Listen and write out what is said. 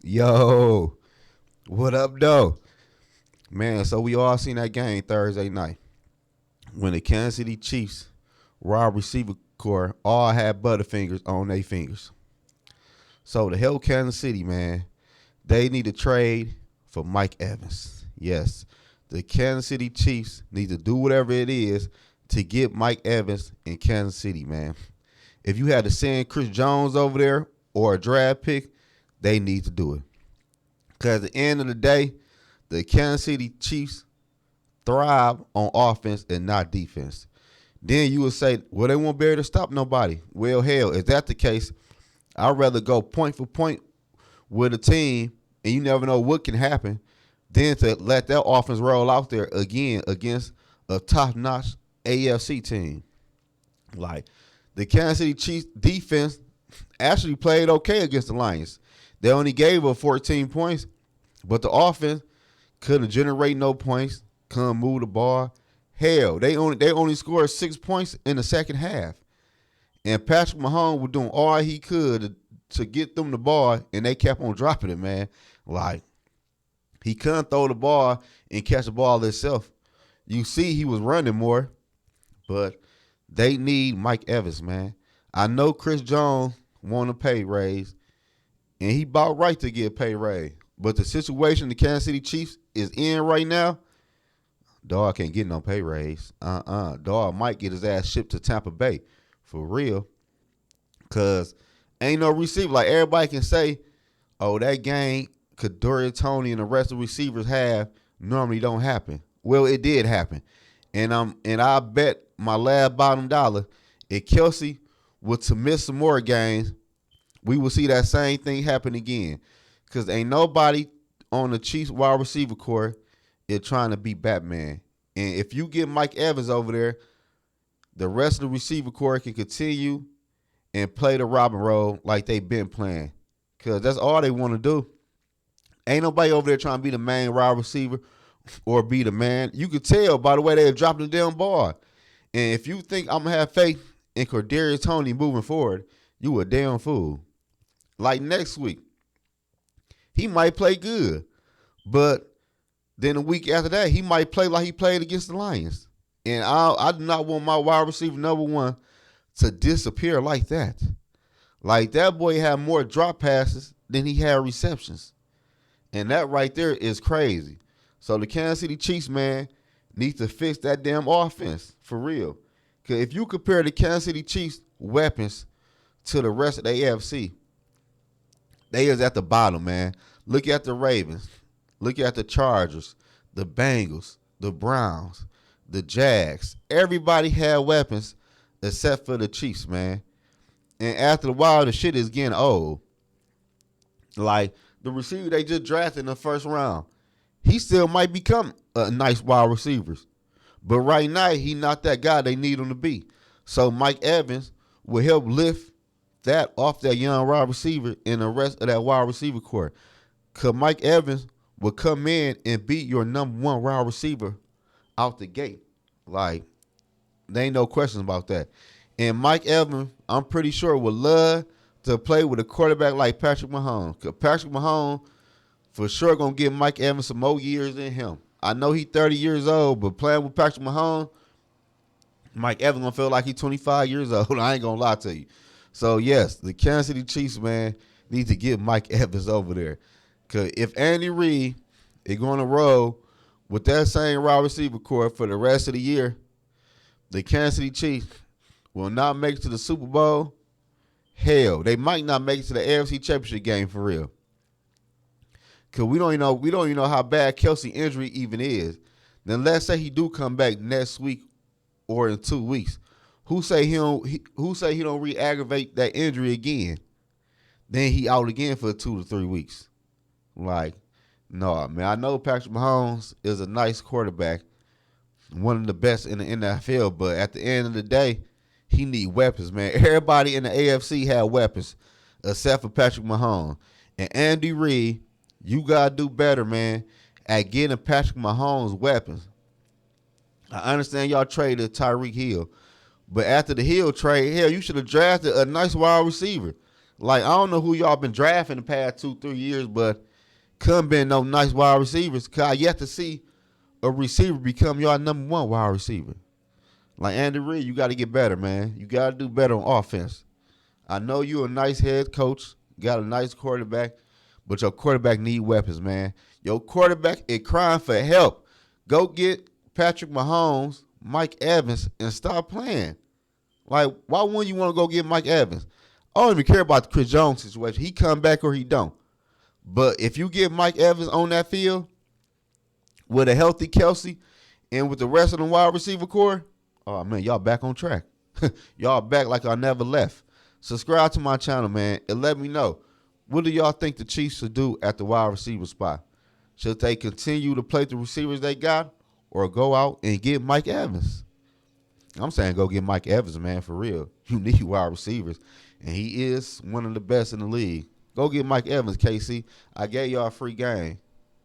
Yo, what up, though? Man, so we all seen that game Thursday night when the Kansas City Chiefs wide receiver core all had butterfingers on their fingers. So to help Kansas City, man, they need to trade for Mike Evans. Yes, the Kansas City Chiefs need to do whatever it is to get Mike Evans in Kansas City, man. If you had to send Chris Jones over there or a draft pick, they need to do it. Because at the end of the day, the Kansas City Chiefs thrive on offense and not defense. Then you would say, well, they won't be able to stop nobody. Well, hell, if that's the case, I'd rather go point for point with a team, and you never know what can happen, than to let that offense roll out there again against a top-notch AFC team. Like, the Kansas City Chiefs defense actually played okay against the Lions. They only gave up 14 points, but the offense couldn't generate no points, couldn't move the ball. Hell, they only scored 6 points in the second half. And Patrick Mahomes was doing all he could to get them the ball, and they kept on dropping it, man. Like, he couldn't throw the ball and catch the ball himself. You see he was running more, but they need Mike Evans, man. I know Chris Jones want a pay raise, and he about right to get a pay raise. But the situation the Kansas City Chiefs is in right now, dog can't get no pay raise. Dog might get his ass shipped to Tampa Bay. For real. Because ain't no receiver. Like, everybody can say, oh, that game Kadarius Toney and the rest of the receivers have normally don't happen. Well, it did happen. And I bet my last bottom dollar, if Kelsey was to miss some more games, we will see that same thing happen again. Because ain't nobody on the Chiefs wide receiver core is trying to be Batman. And if you get Mike Evans over there, the rest of the receiver core can continue and play the Robin role like they've been playing. Because that's all they want to do. Ain't nobody over there trying to be the main wide receiver or be the man. You could tell by the way they're dropping the damn ball. And if you think I'm going to have faith in Kadarius Toney moving forward, you a damn fool. Like next week, he might play good. But then a week after that, he might play like he played against the Lions. And I do not want my wide receiver number one to disappear like that. Like, that boy had more drop passes than he had receptions. And that right there is crazy. So the Kansas City Chiefs, man, need to fix that damn offense for real. Because if you compare the Kansas City Chiefs weapons to the rest of the AFC, they is at the bottom, man. Look at the Ravens. Look at the Chargers, the Bengals, the Browns, the Jags. Everybody had weapons except for the Chiefs, man. And after a while, the shit is getting old. Like, the receiver they just drafted in the first round, he still might become a nice wide receiver. But right now, he not that guy they need him to be. So Mike Evans will help lift that off that young wide receiver and the rest of that wide receiver core. Because Mike Evans will come in and beat your number one wide receiver out the gate. Like, there ain't no questions about that. And Mike Evans, I'm pretty sure, would love to play with a quarterback like Patrick Mahomes. Because Patrick Mahomes for sure going to give Mike Evans some more years than him. I know he's 30 years old, but playing with Patrick Mahomes, Mike Evans going to feel like he's 25 years old. I ain't going to lie to you. So, yes, the Kansas City Chiefs, man, need to get Mike Evans over there. Because if Andy Reid is going to roll with that same wide receiver core for the rest of the year, the Kansas City Chiefs will not make it to the Super Bowl. Hell, they might not make it to the AFC Championship game for real. Cause we don't even know how bad Kelsey injury even is. Then let's say he do come back next week or in 2 weeks. Who say he don't re-aggravate that injury again? Then he out again for 2 to 3 weeks. Like, no, man. I know Patrick Mahomes is a nice quarterback, one of the best in the NFL, but at the end of the day, he need weapons, man. Everybody in the AFC had weapons except for Patrick Mahomes. And Andy Reid, you got to do better, man, at getting Patrick Mahomes weapons. I understand y'all traded Tyreek Hill, but after the Hill trade, hell, you should have drafted a nice wide receiver. Like, I don't know who y'all been drafting the past 2-3 years, but couldn't been no nice wide receivers. Cause I yet to see a receiver become y'all number one wide receiver. Like Andy Reid, you got to get better, man. You got to do better on offense. I know you a nice head coach, got a nice quarterback, but your quarterback need weapons, man. Your quarterback is crying for help. Go get Patrick Mahomes, Mike Evans, and stop playing. Like, why wouldn't you want to go get Mike Evans? I don't even care about the Chris Jones situation. He come back or he don't. But if you get Mike Evans on that field with a healthy Kelsey and with the rest of the wide receiver core, oh, man, y'all back on track. Y'all back like I never left. Subscribe to my channel, man, and let me know. What do y'all think the Chiefs should do at the wide receiver spot? Should they continue to play the receivers they got or go out and get Mike Evans? I'm saying go get Mike Evans, man, for real. You need wide receivers, and he is one of the best in the league. Go get Mike Evans, KC. I gave y'all a free game.